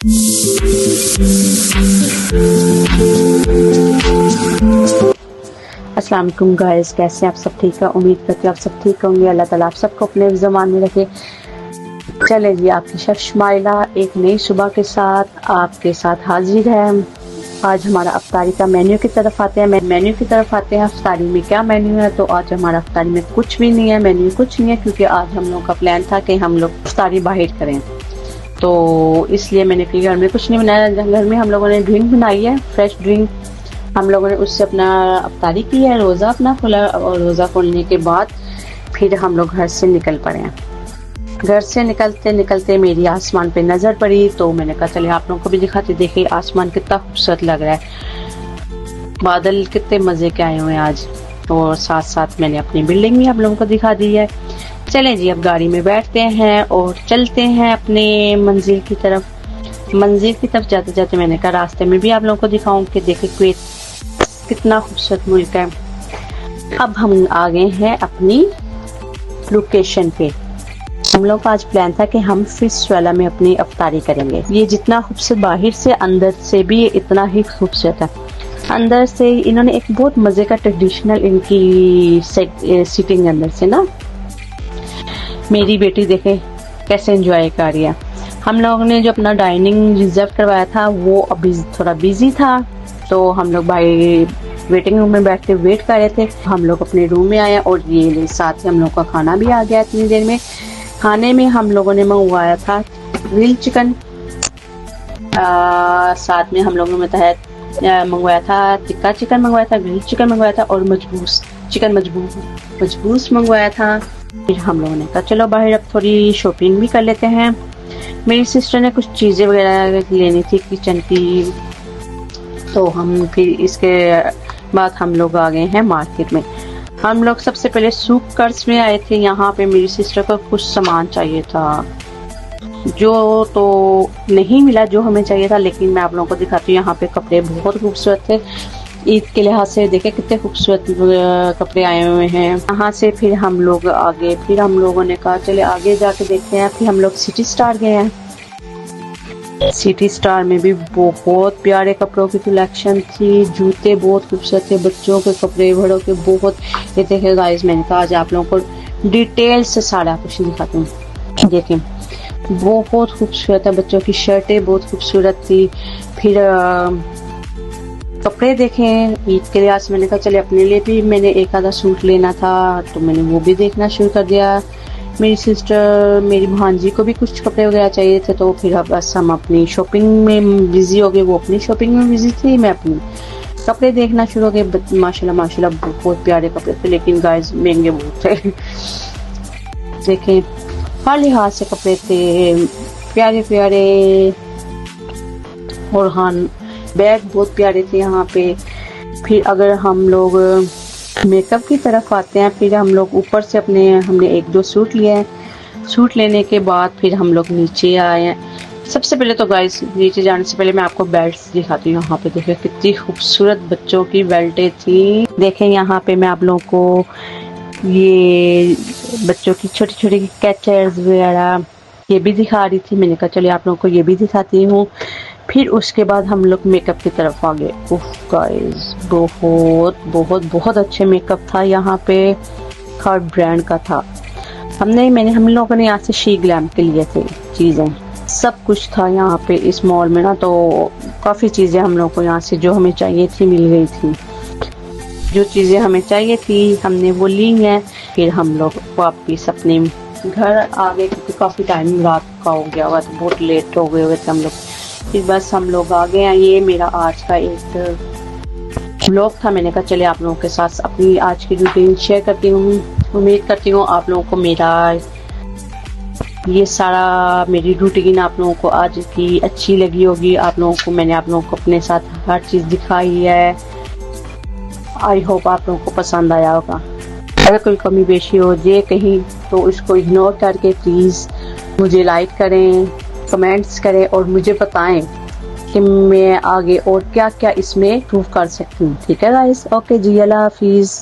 अस्सलाम वालेकुम गाइस, कैसे आप सब ठीक है। उम्मीद करती हूँ आप सब ठीक होंगे। अल्लाह ताला आप सबको अपने ज़मान में रखे। चले जी, आपकी शेफ शुमाइला एक नई सुबह के साथ आपके साथ हाजिर है। आज हमारा अफ्तारी का मेन्यू की तरफ आते हैं। अफ्तारी में क्या मेन्यू है, तो आज हमारा अफ्तारी में कुछ भी नहीं है, मेन्यू कुछ नहीं है, क्योंकि आज हम लोग का प्लान था कि हम लोग अफ्तारी बाहर करें, तो इसलिए मैंने कहा घर में कुछ नहीं बनाया। घर में हम लोगों ने ड्रिंक बनाई है, फ्रेश ड्रिंक। हम लोगों ने उससे अपना अफ्तारी की है, रोज़ा अपना खोला, और रोज़ा खोलने के बाद फिर हम लोग घर से निकल पड़े हैं। घर से निकलते निकलते मेरी आसमान पे नज़र पड़ी, तो मैंने कहा चलिए आप लोगों को भी दिखाते। देखिए आसमान कितना खूबसूरत लग रहा है, बादल कितने मज़े के आए हुए हैं आज, और साथ साथ मैंने अपनी बिल्डिंग भी आप लोगों को दिखा दी है। चलें जी, अब गाड़ी में बैठते हैं और चलते हैं अपने मंजिल की तरफ। जाते जाते मैंने कहा रास्ते में भी आप लोगों को दिखाऊं कि देखिए कुवैत कितना खूबसूरत मुल्क है। अब हम आ गए हैं अपनी लोकेशन पे। हम लोग का आज प्लान था कि हम फिश वाला में अपनी अफ्तारी करेंगे। ये जितना खूबसूरत बाहर से, अंदर से भी इतना ही खूबसूरत है। अंदर से इन्होंने एक बहुत मज़े का ट्रेडिशनल इनकी सीटिंग अंदर से ना, मेरी बेटी देखे कैसे एंजॉय कर रही है। हम लोगों ने जो अपना डाइनिंग रिजर्व करवाया था वो अभी थोड़ा बिजी था, तो हम लोग भाई वेटिंग रूम में बैठ के वेट कर रहे थे। हम लोग अपने रूम में आए और ये साथ ही हम लोग का खाना भी आ गया इतनी देर में। खाने में हम लोगों ने मंगवाया था ग्रिल चिकन, साथ में हम लोगों ने मंगवाया था टिक्का चिकन मंगवाया था, ग्रिल चिकन मंगवाया था, और मजबूस मंगवाया था। फिर हम लोगों ने कहा चलो बाहर अब थोड़ी शॉपिंग भी कर लेते हैं। मेरी सिस्टर ने कुछ चीज़ें वगैरह लेनी थी किचन की, तो हम फिर इसके बाद हम लोग आ गए हैं मार्केट में। हम लोग सबसे पहले सूप कर्स में आए थे। यहाँ पे मेरी सिस्टर को कुछ सामान चाहिए था, जो तो नहीं मिला जो हमें चाहिए था, लेकिन मैं आप लोगों को दिखाती हूँ। यहाँ पे कपड़े बहुत खूबसूरत थे, ईद के लिहाज से देखे कितने खूबसूरत कपड़े आए हुए हैं। यहाँ से फिर हम लोग आगे, फिर हम लोगों ने कहा चले आगे जाके देखते हैं। फिर हम लोग सिटी स्टार गए हैं। सिटी स्टार में भी बहुत प्यारे कपड़ों की कलेक्शन थी, जूते बहुत खूबसूरत थे, बच्चों के कपड़े, बड़ों के बहुत। ये देखिए गाइस, मैंने कहा आज आप लोगों को डिटेल से सारा कुछ दिखाती हूँ। देखिए बहुत खूबसूरत है, बच्चों की शर्टें बहुत खूबसूरत थी। फिर कपड़े देखें ईद के लिहाज से। मैंने कहा चले अपने लिए भी मैंने एक आधा सूट लेना था, तो मैंने वो भी देखना शुरू कर दिया। मेरी सिस्टर, मेरी भांजी को भी कुछ कपड़े वगैरह चाहिए थे, तो फिर अब बस हम अपनी शॉपिंग में बिजी हो गए। वो अपनी शॉपिंग में बिजी थी, मैं अपनी कपड़े देखना शुरू हो गए। माशाल्लाह बहुत प्यारे कपड़े थे, लेकिन गाइस महंगे बहुत थे। देखें हर लिहाज से कपड़े थे प्यारे प्यारे, और हाँ बैग बहुत प्यारे थे यहाँ पे। फिर अगर हम लोग मेकअप की तरफ आते हैं, फिर हम लोग ऊपर से हमने एक दो सूट लिए हैं। सूट लेने के बाद फिर हम लोग नीचे आए हैं। सबसे पहले तो गाइस नीचे जाने से पहले मैं आपको बेल्ट्स दिखाती हूँ। यहाँ पे देखिए कितनी खूबसूरत बच्चों की बेल्टें थी। देखें यहाँ पे मैं आप लोगों को ये बच्चों की छोटी छोटी कैचर्स वगैरह ये भी दिखा रही थी। मैंने कहा चलिए आप लोगों को ये भी दिखाती हूँ। फिर उसके बाद हम लोग मेकअप की तरफ आ गए। उफ गाइस, बहुत बहुत बहुत अच्छे मेकअप था यहाँ पे, हर ब्रांड का था। हम लोगों ने यहाँ से शी ग्लैम के लिए थे चीज़ें, सब कुछ था यहाँ पे इस मॉल में ना, तो काफ़ी चीज़ें हम लोगों को यहाँ से जो हमें चाहिए थी मिल गई थी। जो चीज़ें हमें चाहिए थी हमने वो ली हैं। फिर हम लोग वापस अपने घर आ गए, क्योंकि काफ़ी टाइम रात का हो गया हुआ था, बहुत लेट हो गए हुए थे हम लोग। फिर बस हम लोग आ गए हैं। ये मेरा आज का एक व्लॉग था। मैंने कहा चले आप लोगों के साथ अपनी आज की रूटीन शेयर करती हूँ। उम्मीद करती हूँ आप लोगों को मेरा ये सारा मेरी रूटीन आप लोगों को आज की अच्छी लगी होगी। मैंने आप लोगों को अपने साथ हर चीज़ दिखाई है। आई होप आप लोगों को पसंद आया होगा। अगर कोई कमी बेशी हो जाए कहीं, तो उसको इग्नोर करके प्लीज़ मुझे लाइक करें, कमेंट्स करें, और मुझे बताएं कि मैं आगे और क्या क्या इसमें प्रूव कर सकती हूँ। ठीक है गाइस, ओके जी, अल्लाह हाफिज़।